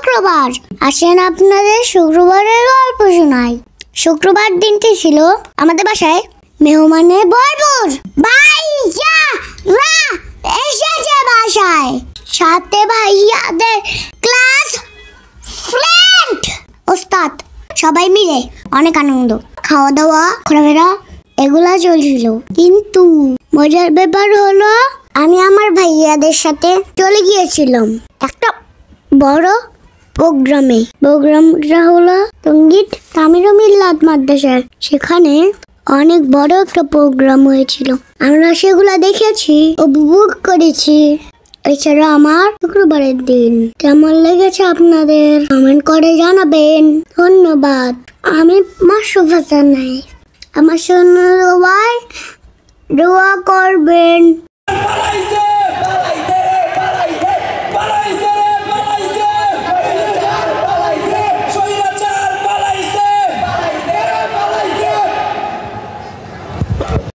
শুক্রবার। আসেন আপনাদের শুক্রবারের গল্প শোনাই। শুক্রবার দিনটি ছিল আমাদের বাসায় মেহমানে ভরপুর। ভাইয়ারা এসেছে বাসায়, সাথে ভাইয়াদের ক্লাস ফ্রেন্ড, ওস্তাদ, সবাই মিলে অনেক আনন্দ, খাওয়া দাওয়া, ঘোরাফেরা এগুলা চলছিল। কিন্তু মজার ব্যাপার হলো আমি আমার ভাইয়াদের সাথে চলে গিয়েছিলাম একটা বড় প্রোগ্রামটা হলো সঙ্গীত তামিল মিল্লাত মাদ্রাসার। সেখানে অনেক বড় একটা প্রোগ্রাম হয়েছিল, আমরা সেগুলা দেখেছি, উপভোগ করেছি। এছাড়া আমার শুক্রবারের দিন কেমন লেগেছে আপনাদের কমেন্ট করে জানাবেন। ধন্যবাদ। আমি মাসুফ হাসান, আমার জন্য দোয়া করবেন।